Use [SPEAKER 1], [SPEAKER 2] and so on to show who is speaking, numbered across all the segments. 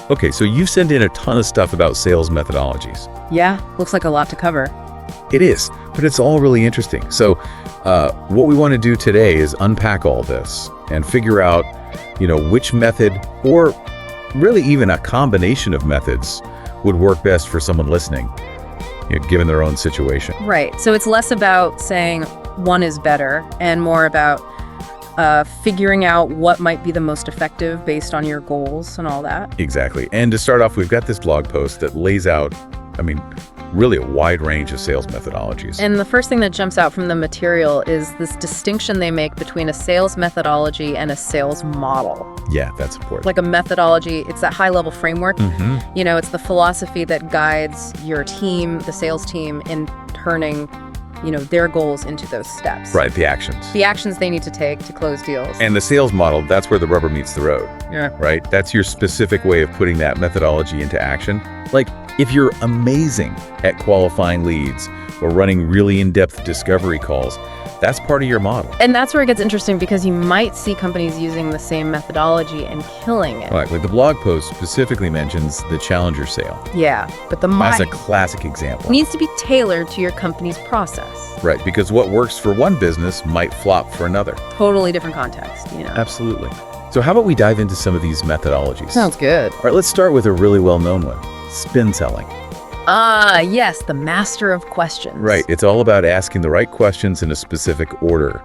[SPEAKER 1] Okay, so you sent in a ton of stuff about sales methodologies.
[SPEAKER 2] Yeah, looks like a lot to cover.
[SPEAKER 1] It is, but it's all really interesting. So what we want to do today is unpack all this and figure out, which method, or really even a combination of methods, would work best for someone listening, given their own situation.
[SPEAKER 2] Right. So it's less about saying one is better and more about figuring out what might be the most effective based on your goals and all that.
[SPEAKER 1] Exactly. And to start off, we've got this blog post that lays out, really a wide range of sales methodologies.
[SPEAKER 2] And the first thing that jumps out from the material is this distinction they make between a sales methodology and a sales model.
[SPEAKER 1] Yeah, that's important.
[SPEAKER 2] Like a methodology, it's that high-level framework. It's the philosophy that guides your team, the sales team, in turning their goals into those steps.
[SPEAKER 1] Right, the actions.
[SPEAKER 2] The actions they need to take to close deals.
[SPEAKER 1] And the sales model, that's where the rubber meets the road.
[SPEAKER 2] Yeah.
[SPEAKER 1] Right? That's your specific way of putting that methodology into action. Like, if you're amazing at qualifying leads or running really in-depth discovery calls, that's part of your model.
[SPEAKER 2] And that's where it gets interesting, because you might see companies using the same methodology and killing it.
[SPEAKER 1] Right, like the blog post specifically mentions the challenger sale.
[SPEAKER 2] Yeah, but
[SPEAKER 1] That's a classic example.
[SPEAKER 2] needs to be tailored to your company's process.
[SPEAKER 1] Right, because what works for one business might flop for another.
[SPEAKER 2] Totally different context,
[SPEAKER 1] Absolutely. So how about we dive into some of these methodologies?
[SPEAKER 2] Sounds good.
[SPEAKER 1] All right, let's start with a really well-known one, spin selling.
[SPEAKER 2] Yes, the master of questions.
[SPEAKER 1] Right, it's all about asking the right questions in a specific order.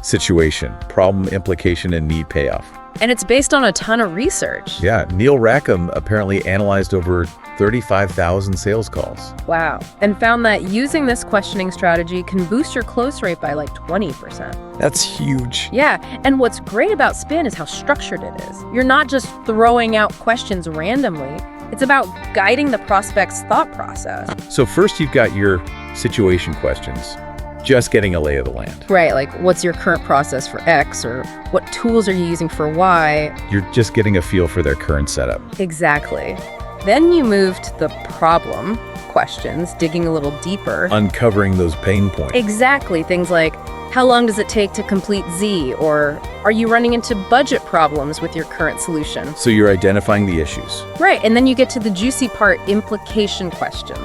[SPEAKER 1] Situation, problem, implication, and need payoff.
[SPEAKER 2] And it's based on a ton of research.
[SPEAKER 1] Yeah, Neil Rackham apparently analyzed over 35,000 sales calls.
[SPEAKER 2] Wow. And found that using this questioning strategy can boost your close rate by like 20%.
[SPEAKER 1] That's huge.
[SPEAKER 2] Yeah, and what's great about spin is how structured it is. You're not just throwing out questions randomly. It's about guiding the prospect's thought process.
[SPEAKER 1] So first you've got your situation questions, just getting a lay of the land.
[SPEAKER 2] Right, like what's your current process for X, or what tools are you using for Y?
[SPEAKER 1] You're just getting a feel for their current setup.
[SPEAKER 2] Exactly. Then you move to the problem questions, digging a little deeper.
[SPEAKER 1] Uncovering those pain points.
[SPEAKER 2] Exactly, things like, how long does it take to complete Z? Or are you running into budget problems with your current solution?
[SPEAKER 1] So you're identifying the issues.
[SPEAKER 2] Right, and then you get to the juicy part, implication questions.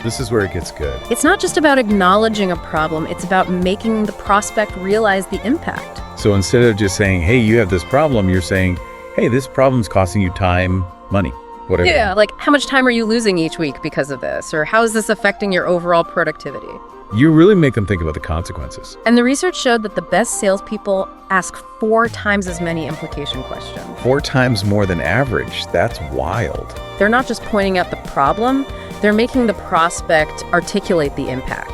[SPEAKER 1] This is where it gets good.
[SPEAKER 2] It's not just about acknowledging a problem, it's about making the prospect realize the impact.
[SPEAKER 1] So instead of just saying, hey, you have this problem, you're saying, hey, this problem's costing you time, money, whatever.
[SPEAKER 2] Yeah, like how much time are you losing each week because of this? Or how is this affecting your overall productivity?
[SPEAKER 1] You really make them think about the consequences.
[SPEAKER 2] And the research showed that the best salespeople ask 4 times as many implication questions.
[SPEAKER 1] 4 times more than average. That's wild.
[SPEAKER 2] They're not just pointing out the problem, they're making the prospect articulate the impact.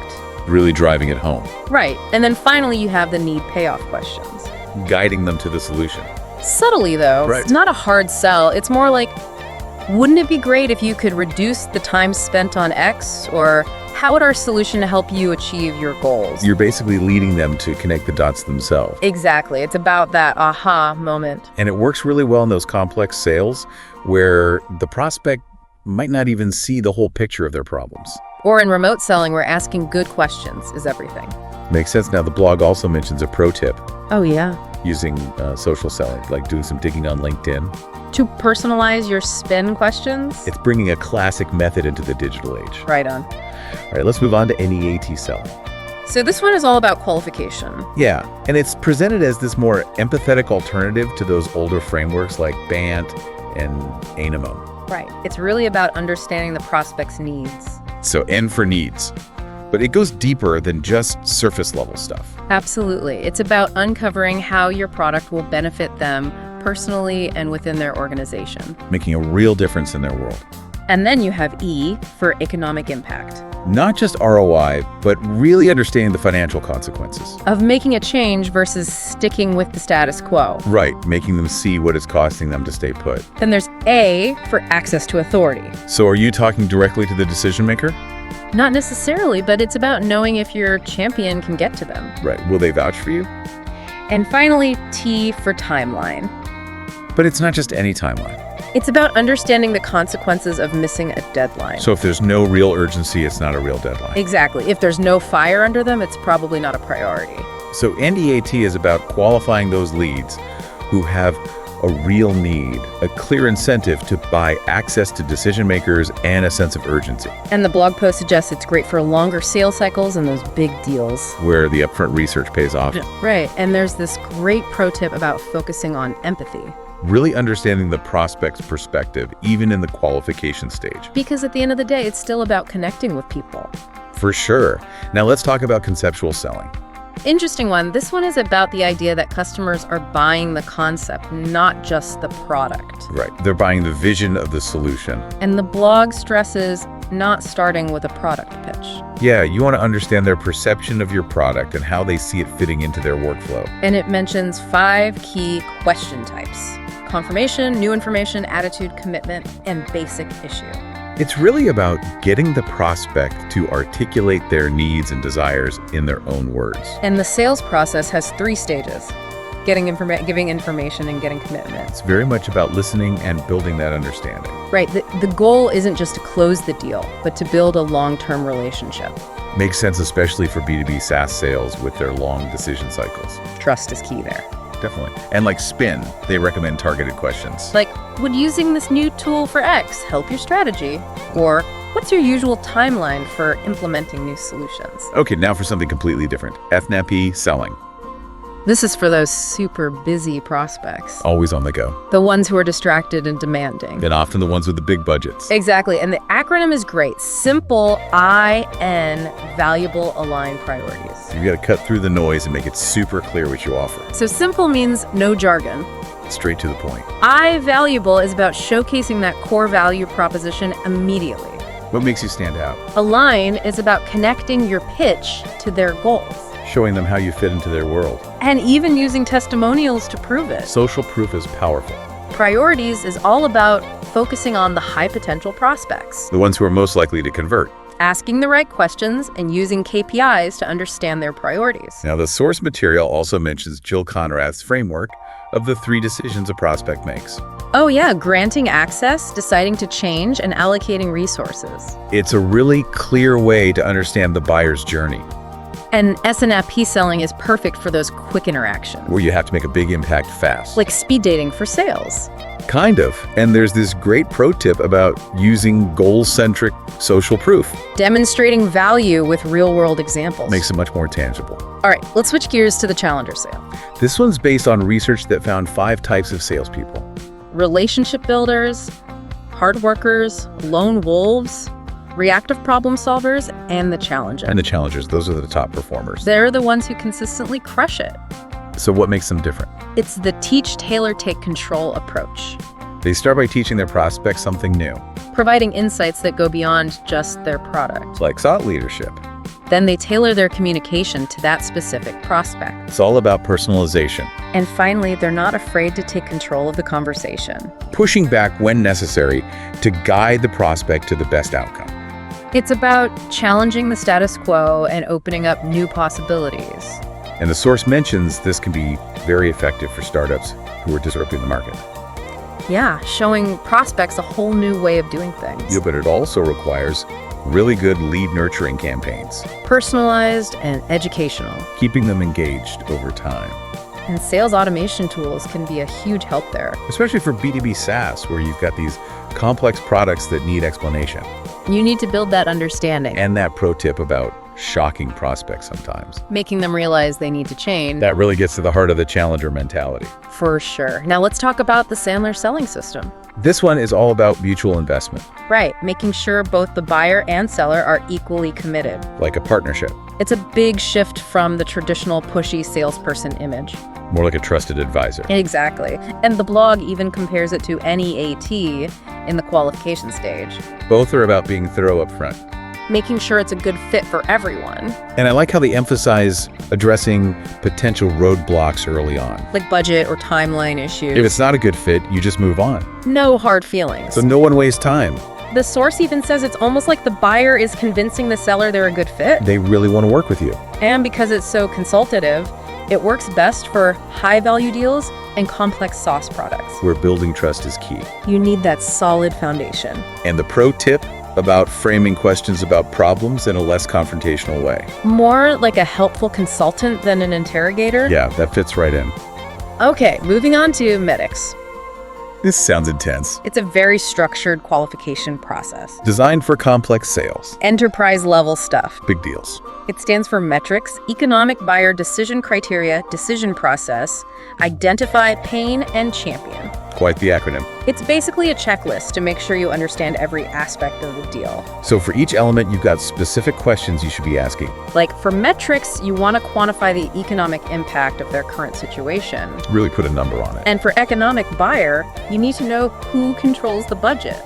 [SPEAKER 1] Really driving it home.
[SPEAKER 2] Right. And then finally, you have the need payoff questions.
[SPEAKER 1] Guiding them to the solution.
[SPEAKER 2] Subtly, though,
[SPEAKER 1] Right.
[SPEAKER 2] It's not a hard sell. It's more like, wouldn't it be great if you could reduce the time spent on X? Or how would our solution help you achieve your goals?
[SPEAKER 1] You're basically leading them to connect the dots themselves.
[SPEAKER 2] Exactly. It's about that aha moment.
[SPEAKER 1] And it works really well in those complex sales where the prospect might not even see the whole picture of their problems.
[SPEAKER 2] Or in remote selling, where asking good questions is everything.
[SPEAKER 1] Makes sense. Now, the blog also mentions a pro tip
[SPEAKER 2] Oh, yeah.
[SPEAKER 1] using social selling, like doing some digging on LinkedIn.
[SPEAKER 2] To personalize your spin questions?
[SPEAKER 1] It's bringing a classic method into the digital age.
[SPEAKER 2] Right on.
[SPEAKER 1] All right, let's move on to N.E.A.T selling.
[SPEAKER 2] So this one is all about qualification.
[SPEAKER 1] Yeah, and it's presented as this more empathetic alternative to those older frameworks like BANT and N.E.A.T.
[SPEAKER 2] Right. It's really about understanding the prospect's needs.
[SPEAKER 1] So N for needs. But it goes deeper than just surface level stuff.
[SPEAKER 2] Absolutely. It's about uncovering how your product will benefit them personally and within their organization.
[SPEAKER 1] Making a real difference in their world.
[SPEAKER 2] And then you have E for economic impact.
[SPEAKER 1] Not just ROI, but really understanding the financial consequences.
[SPEAKER 2] Of making a change versus sticking with the status quo.
[SPEAKER 1] Right, making them see what it's costing them to stay put.
[SPEAKER 2] Then there's A for access to authority.
[SPEAKER 1] So are you talking directly to the decision maker?
[SPEAKER 2] Not necessarily, but it's about knowing if your champion can get to them.
[SPEAKER 1] Right, will they vouch for you?
[SPEAKER 2] And finally, T for timeline.
[SPEAKER 1] But it's not just any timeline.
[SPEAKER 2] It's about understanding the consequences of missing a deadline.
[SPEAKER 1] So if there's no real urgency, it's not a real deadline.
[SPEAKER 2] Exactly. If there's no fire under them, it's probably not a priority.
[SPEAKER 1] So N.E.A.T is about qualifying those leads who have a real need, a clear incentive to buy access to decision makers, and a sense of urgency,
[SPEAKER 2] And the blog post suggests it's great for longer sales cycles and those big deals.
[SPEAKER 1] where the upfront research pays off.
[SPEAKER 2] Right, and there's this great pro tip about focusing on empathy.
[SPEAKER 1] Really understanding the prospect's perspective, even in the qualification stage.
[SPEAKER 2] Because at the end of the day, it's still about connecting with people.
[SPEAKER 1] For sure. Now let's talk about conceptual selling.
[SPEAKER 2] Interesting one. This one is about the idea that customers are buying the concept, not just the product.
[SPEAKER 1] Right. They're buying the vision of the solution.
[SPEAKER 2] And the blog stresses not starting with a product pitch.
[SPEAKER 1] Yeah, you want to understand their perception of your product and how they see it fitting into their workflow.
[SPEAKER 2] And it mentions 5 key question types: confirmation, new information, attitude, commitment, and basic issue.
[SPEAKER 1] It's really about getting the prospect to articulate their needs and desires in their own words.
[SPEAKER 2] And the sales process has 3 stages: giving information and getting commitment.
[SPEAKER 1] It's very much about listening and building that understanding.
[SPEAKER 2] Right. The goal isn't just to close the deal, but to build a long-term relationship.
[SPEAKER 1] Makes sense, especially for B2B SaaS sales with their long decision cycles.
[SPEAKER 2] Trust is key there.
[SPEAKER 1] Definitely. And like Spin, they recommend targeted questions.
[SPEAKER 2] Like, would using this new tool for X help your strategy? Or what's your usual timeline for implementing new solutions?
[SPEAKER 1] Okay, now for something completely different. N.E.A.T selling.
[SPEAKER 2] This is for those super busy prospects.
[SPEAKER 1] Always on the go.
[SPEAKER 2] The ones who are distracted and demanding.
[SPEAKER 1] And often the ones with the big budgets.
[SPEAKER 2] Exactly. And the acronym is great. Simple, I-N, valuable, align priorities.
[SPEAKER 1] You've got to cut through the noise and make it super clear what you offer.
[SPEAKER 2] So simple means no jargon.
[SPEAKER 1] Straight to the point.
[SPEAKER 2] I-Valuable is about showcasing that core value proposition immediately.
[SPEAKER 1] What makes you stand out?
[SPEAKER 2] Align is about connecting your pitch to their goals.
[SPEAKER 1] Showing them how you fit into their world.
[SPEAKER 2] And even using testimonials to prove it.
[SPEAKER 1] Social proof is powerful.
[SPEAKER 2] Priorities is all about focusing on the high potential prospects.
[SPEAKER 1] The ones who are most likely to convert.
[SPEAKER 2] Asking the right questions and using KPIs to understand their priorities.
[SPEAKER 1] Now, the source material also mentions Jill Conrad's framework of the 3 decisions a prospect makes.
[SPEAKER 2] Oh yeah, granting access, deciding to change, and allocating resources.
[SPEAKER 1] It's a really clear way to understand the buyer's journey,
[SPEAKER 2] And N.E.A.T selling is perfect for those quick interactions.
[SPEAKER 1] where you have to make a big impact fast.
[SPEAKER 2] Like speed dating for sales.
[SPEAKER 1] Kind of. And there's this great pro tip about using goal-centric social proof.
[SPEAKER 2] Demonstrating value with real-world examples.
[SPEAKER 1] Makes it much more tangible.
[SPEAKER 2] All right, let's switch gears to the Challenger sale.
[SPEAKER 1] This one's based on research that found 5 types of salespeople.
[SPEAKER 2] Relationship builders, hard workers, lone wolves, reactive problem solvers, and the challenger.
[SPEAKER 1] And the challengers, those are the top performers.
[SPEAKER 2] They're the ones who consistently crush it.
[SPEAKER 1] So what makes them different?
[SPEAKER 2] It's the teach, tailor, take control approach,
[SPEAKER 1] They start by teaching their prospects something new,
[SPEAKER 2] providing insights that go beyond just their product.
[SPEAKER 1] like thought leadership.
[SPEAKER 2] Then they tailor their communication to that specific prospect.
[SPEAKER 1] It's all about personalization,
[SPEAKER 2] And finally, they're not afraid to take control of the conversation.
[SPEAKER 1] pushing back when necessary to guide the prospect to the best outcome.
[SPEAKER 2] It's about challenging the status quo and opening up new possibilities.
[SPEAKER 1] And the source mentions this can be very effective for startups who are disrupting the market.
[SPEAKER 2] Yeah, showing prospects a whole new way of doing things.
[SPEAKER 1] Yeah, but it also requires really good lead nurturing campaigns,
[SPEAKER 2] Personalized and educational.
[SPEAKER 1] keeping them engaged over time.
[SPEAKER 2] And sales automation tools can be a huge help there.
[SPEAKER 1] Especially for B2B SaaS, where you've got these complex products that need explanation.
[SPEAKER 2] You need to build that understanding,
[SPEAKER 1] And that pro tip about shocking prospects sometimes.
[SPEAKER 2] making them realize they need to change.
[SPEAKER 1] That really gets to the heart of the challenger mentality.
[SPEAKER 2] For sure. Now let's talk about the Sandler selling system.
[SPEAKER 1] This one is all about mutual investment,
[SPEAKER 2] Right, making sure both the buyer and seller are equally committed.
[SPEAKER 1] like a partnership,
[SPEAKER 2] It's a big shift from the traditional pushy salesperson image.
[SPEAKER 1] more like a trusted advisor.
[SPEAKER 2] Exactly. And the blog even compares it to N.E.A.T in the qualification stage,
[SPEAKER 1] Both are about being thorough up front.
[SPEAKER 2] making sure it's a good fit for everyone,
[SPEAKER 1] And I like how they emphasize addressing potential roadblocks early on.
[SPEAKER 2] like budget or timeline issues.
[SPEAKER 1] If it's not a good fit, you just move on.
[SPEAKER 2] No hard feelings.
[SPEAKER 1] So no one wastes time.
[SPEAKER 2] The source even says it's almost like the buyer is convincing the seller they're a good fit.
[SPEAKER 1] They really want to work with you.
[SPEAKER 2] And because it's so consultative, it works best for high-value deals and complex SaaS products.
[SPEAKER 1] Where building trust is key.
[SPEAKER 2] You need that solid foundation.
[SPEAKER 1] And the pro tip about framing questions about problems in a less confrontational way.
[SPEAKER 2] More like a helpful consultant than an interrogator.
[SPEAKER 1] Yeah, that fits right in.
[SPEAKER 2] Okay, moving on to MEDDICs.
[SPEAKER 1] This sounds intense.
[SPEAKER 2] It's a very structured qualification process.
[SPEAKER 1] Designed for complex sales.
[SPEAKER 2] Enterprise-level stuff.
[SPEAKER 1] Big deals.
[SPEAKER 2] It stands for metrics, economic buyer decision criteria, decision process, identify, pain, and champion.
[SPEAKER 1] Quite the acronym.
[SPEAKER 2] It's basically a checklist to make sure you understand every aspect of the deal.
[SPEAKER 1] So for each element, you've got specific questions you should be asking.
[SPEAKER 2] Like for metrics, you want to quantify the economic impact of their current situation.
[SPEAKER 1] Really put a number on it.
[SPEAKER 2] And for economic buyer, you need to know who controls the budget.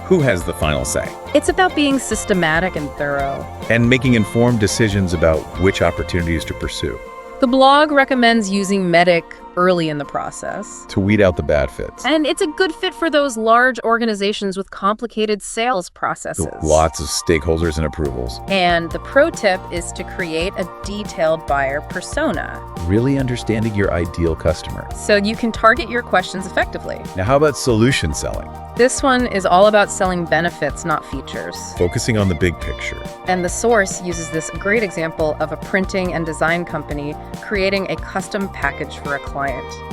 [SPEAKER 1] Who has the final say?
[SPEAKER 2] It's about being systematic and thorough.
[SPEAKER 1] And making informed decisions about which opportunities to pursue.
[SPEAKER 2] The blog recommends using MEDDIC early in the process.
[SPEAKER 1] To weed out the bad fits.
[SPEAKER 2] And it's a good fit for those large organizations with complicated sales processes.
[SPEAKER 1] Lots of stakeholders and approvals.
[SPEAKER 2] And the pro tip is to create a detailed buyer persona.
[SPEAKER 1] Really understanding your ideal customer.
[SPEAKER 2] So you can target your questions effectively.
[SPEAKER 1] Now, how about solution selling?
[SPEAKER 2] This one is all about selling benefits, not features.
[SPEAKER 1] Focusing on the big picture.
[SPEAKER 2] And the source uses this great example of a printing and design company creating a custom package for a client.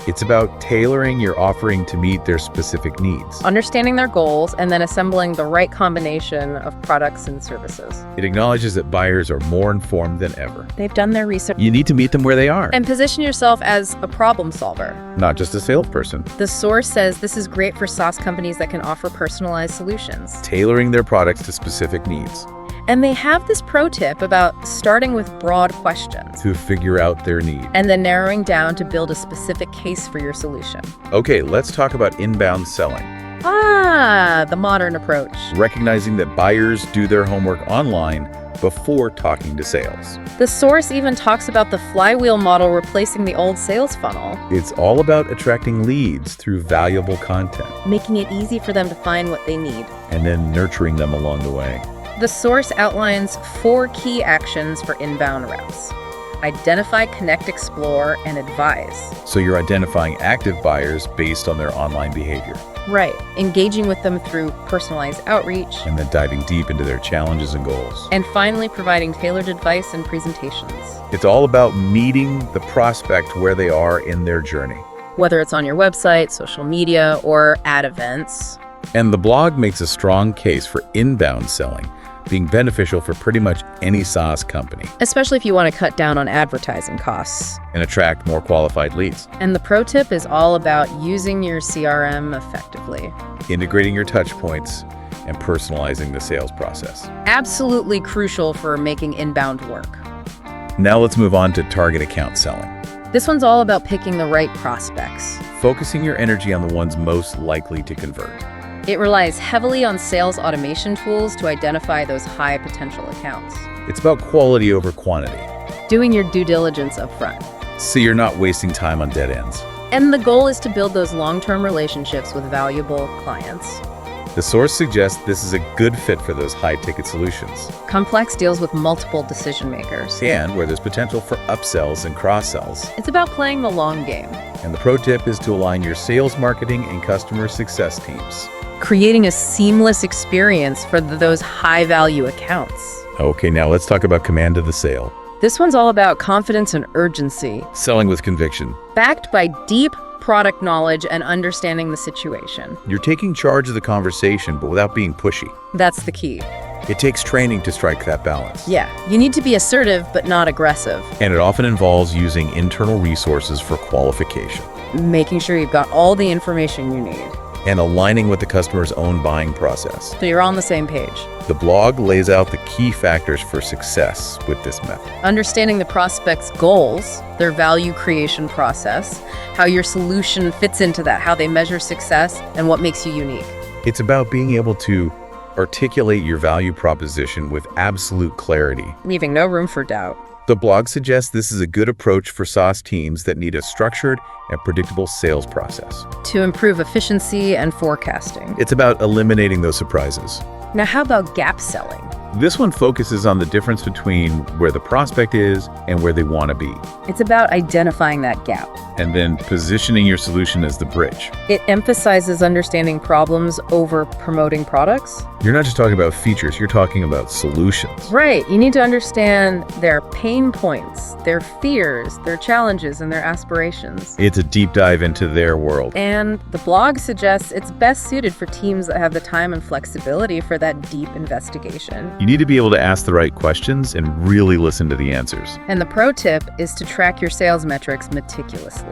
[SPEAKER 1] It's about tailoring your offering to meet their specific needs.
[SPEAKER 2] Understanding their goals and then assembling the right combination of products and services.
[SPEAKER 1] It acknowledges that buyers are more informed than ever.
[SPEAKER 2] They've done their research.
[SPEAKER 1] You need to meet them where they are.
[SPEAKER 2] And position yourself as a problem solver.
[SPEAKER 1] Not just a salesperson.
[SPEAKER 2] The source says this is great for SaaS companies that can offer personalized solutions.
[SPEAKER 1] Tailoring their products to specific needs.
[SPEAKER 2] And they have this pro tip about starting with broad questions.
[SPEAKER 1] To figure out their need.
[SPEAKER 2] And then narrowing down to build a specific case for your solution.
[SPEAKER 1] Okay, let's talk about inbound selling.
[SPEAKER 2] The modern approach.
[SPEAKER 1] Recognizing that buyers do their homework online before talking to sales.
[SPEAKER 2] The source even talks about the flywheel model replacing the old sales funnel.
[SPEAKER 1] It's all about attracting leads through valuable content.
[SPEAKER 2] Making it easy for them to find what they need.
[SPEAKER 1] And then nurturing them along the way.
[SPEAKER 2] The source outlines 4 key actions for inbound reps. Identify, connect, explore, and advise.
[SPEAKER 1] So you're identifying active buyers based on their online behavior.
[SPEAKER 2] Right. Engaging with them through personalized outreach.
[SPEAKER 1] And then diving deep into their challenges and goals.
[SPEAKER 2] And finally, providing tailored advice and presentations.
[SPEAKER 1] It's all about meeting the prospect where they are in their journey.
[SPEAKER 2] Whether it's on your website, social media, or at events.
[SPEAKER 1] And the blog makes a strong case for inbound selling being beneficial for pretty much any SaaS company.
[SPEAKER 2] Especially if you want to cut down on advertising costs.
[SPEAKER 1] And attract more qualified leads.
[SPEAKER 2] And the pro tip is all about using your CRM effectively.
[SPEAKER 1] Integrating your touch points and personalizing the sales process.
[SPEAKER 2] Absolutely crucial for making inbound work.
[SPEAKER 1] Now let's move on to target account selling.
[SPEAKER 2] This one's all about picking the right prospects.
[SPEAKER 1] Focusing your energy on the ones most likely to convert.
[SPEAKER 2] It relies heavily on sales automation tools to identify those high potential accounts.
[SPEAKER 1] It's about quality over quantity.
[SPEAKER 2] Doing your due diligence up front.
[SPEAKER 1] So you're not wasting time on dead ends.
[SPEAKER 2] And the goal is to build those long-term relationships with valuable clients.
[SPEAKER 1] The source suggests this is a good fit for those high-ticket solutions.
[SPEAKER 2] Complex deals with multiple decision makers.
[SPEAKER 1] And where there's potential for upsells and cross-sells.
[SPEAKER 2] It's about playing the long game.
[SPEAKER 1] And the pro tip is to align your sales, marketing, and customer success teams.
[SPEAKER 2] Creating a seamless experience for those high-value accounts.
[SPEAKER 1] Okay, now let's talk about command of the sale.
[SPEAKER 2] This one's all about confidence and urgency.
[SPEAKER 1] Selling with conviction.
[SPEAKER 2] Backed by deep product knowledge and understanding the situation.
[SPEAKER 1] You're taking charge of the conversation, but without being pushy.
[SPEAKER 2] That's the key.
[SPEAKER 1] It takes training to strike that balance.
[SPEAKER 2] Yeah, you need to be assertive, but not aggressive.
[SPEAKER 1] And it often involves using internal resources for qualification.
[SPEAKER 2] Making sure you've got all the information you need.
[SPEAKER 1] And aligning with the customer's own buying process.
[SPEAKER 2] So you're on the same page.
[SPEAKER 1] The blog lays out the key factors for success with this method.
[SPEAKER 2] Understanding the prospect's goals, their value creation process, how your solution fits into that, how they measure success, and what makes you unique.
[SPEAKER 1] It's about being able to articulate your value proposition with absolute clarity,
[SPEAKER 2] leaving no room for doubt.
[SPEAKER 1] The blog suggests this is a good approach for SaaS teams that need a structured and predictable sales process.
[SPEAKER 2] To improve efficiency and forecasting.
[SPEAKER 1] It's about eliminating those surprises.
[SPEAKER 2] Now, how about gap selling?
[SPEAKER 1] This one focuses on the difference between where the prospect is and where they want to be,
[SPEAKER 2] It's about identifying that gap.
[SPEAKER 1] and then positioning your solution as the bridge.
[SPEAKER 2] It emphasizes understanding problems over promoting products.
[SPEAKER 1] You're not just talking about features, you're talking about solutions.
[SPEAKER 2] Right. You need to understand their pain points, their fears, their challenges, and their aspirations.
[SPEAKER 1] It's a deep dive into their world.
[SPEAKER 2] And the blog suggests it's best suited for teams that have the time and flexibility for that deep investigation.
[SPEAKER 1] You need to be able to ask the right questions and really listen to the answers,
[SPEAKER 2] And the pro tip is to track your sales metrics meticulously.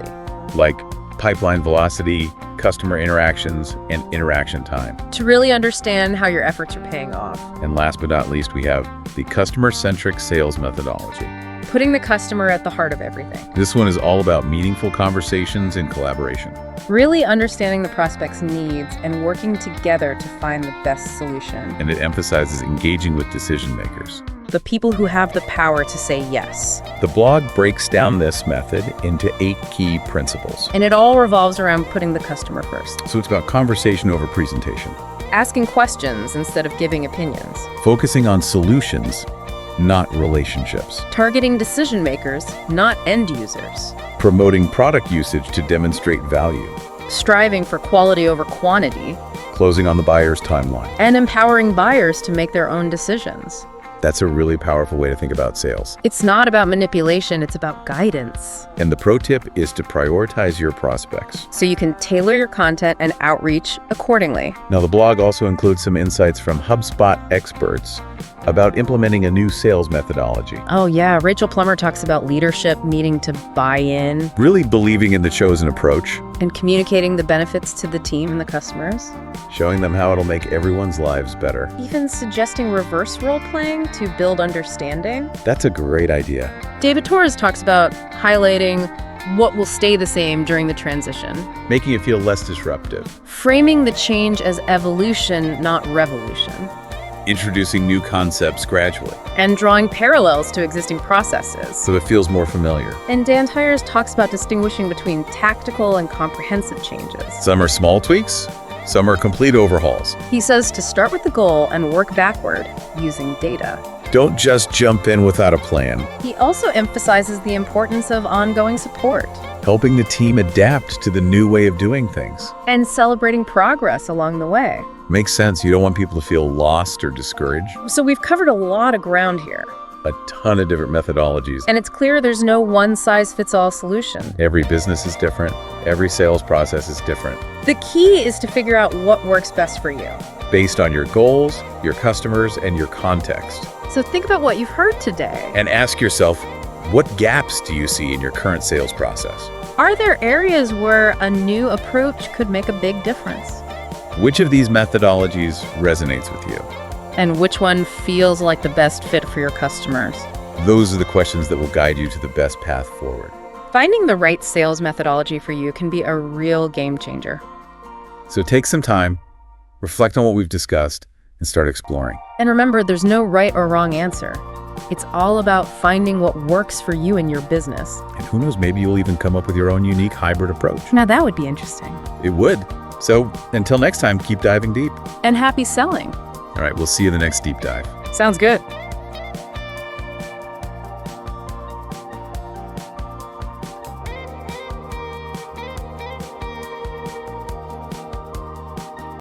[SPEAKER 1] like pipeline velocity, customer interactions, and interaction time.
[SPEAKER 2] To really understand how your efforts are paying off.
[SPEAKER 1] And last but not least, we have the Customer-Centric Sales Methodology.
[SPEAKER 2] Putting the customer at the heart of everything.
[SPEAKER 1] This one is all about meaningful conversations and collaboration.
[SPEAKER 2] Really understanding the prospect's needs and working together to find the best solution.
[SPEAKER 1] And it emphasizes engaging with decision makers.
[SPEAKER 2] The people who have the power to say yes.
[SPEAKER 1] The blog breaks down this method into 8 key principles.
[SPEAKER 2] And it all revolves around putting the customer first.
[SPEAKER 1] So it's about conversation over presentation,
[SPEAKER 2] Asking questions instead of giving opinions.
[SPEAKER 1] focusing on solutions, not relationships,
[SPEAKER 2] Targeting decision makers, not end users.
[SPEAKER 1] promoting product usage to demonstrate value,
[SPEAKER 2] Striving for quality over quantity.
[SPEAKER 1] closing on the buyer's timeline.
[SPEAKER 2] And empowering buyers to make their own decisions.
[SPEAKER 1] That's a really powerful way to think about sales.
[SPEAKER 2] It's not about manipulation, it's about guidance.
[SPEAKER 1] And the pro tip is to prioritize your prospects.
[SPEAKER 2] So you can tailor your content and outreach accordingly.
[SPEAKER 1] Now, the blog also includes some insights from HubSpot experts about implementing a new sales methodology,
[SPEAKER 2] Oh yeah, Rachel Plummer talks about leadership needing to buy in
[SPEAKER 1] really believing in the chosen approach,
[SPEAKER 2] and communicating the benefits to the team and the customers.
[SPEAKER 1] showing them how it'll make everyone's lives better.
[SPEAKER 2] Even suggesting reverse role playing to build understanding.
[SPEAKER 1] That's a great idea.
[SPEAKER 2] David Torres talks about highlighting what will stay the same during the transition.
[SPEAKER 1] Making it feel less disruptive.
[SPEAKER 2] Framing the change as evolution, not revolution.
[SPEAKER 1] Introducing new concepts gradually,
[SPEAKER 2] And drawing parallels to existing processes.
[SPEAKER 1] so it feels more familiar.
[SPEAKER 2] And Dan Tyers talks about distinguishing between tactical and comprehensive changes.
[SPEAKER 1] Some are small tweaks, some are complete overhauls.
[SPEAKER 2] He says to start with the goal and work backward using data.
[SPEAKER 1] Don't just jump in without a plan.
[SPEAKER 2] He also emphasizes the importance of ongoing support
[SPEAKER 1] Helping the team adapt to the new way of doing things.
[SPEAKER 2] and celebrating progress along the way.
[SPEAKER 1] Makes sense. You don't want people to feel lost or discouraged.
[SPEAKER 2] So we've covered a lot of ground here.
[SPEAKER 1] A ton of different methodologies.
[SPEAKER 2] And it's clear there's no one-size-fits-all solution.
[SPEAKER 1] Every business is different. Every sales process is different.
[SPEAKER 2] The key is to figure out what works best for you.
[SPEAKER 1] Based on your goals, your customers, and your context.
[SPEAKER 2] So think about what you've heard today.
[SPEAKER 1] And ask yourself, what gaps do you see in your current sales process?
[SPEAKER 2] Are there areas where a new approach could make a big difference?
[SPEAKER 1] Which of these methodologies resonates with you?
[SPEAKER 2] And which one feels like the best fit for your customers?
[SPEAKER 1] Those are the questions that will guide you to the best path forward.
[SPEAKER 2] Finding the right sales methodology for you can be a real game changer.
[SPEAKER 1] So take some time, reflect on what we've discussed, and start exploring.
[SPEAKER 2] And remember, there's no right or wrong answer. It's all about finding what works for you and your business.
[SPEAKER 1] And who knows, maybe you'll even come up with your own unique hybrid approach.
[SPEAKER 2] Now that would be interesting.
[SPEAKER 1] It would. So until next time, keep diving deep.
[SPEAKER 2] And happy selling.
[SPEAKER 1] All right, we'll see you in the next deep dive.
[SPEAKER 2] Sounds good.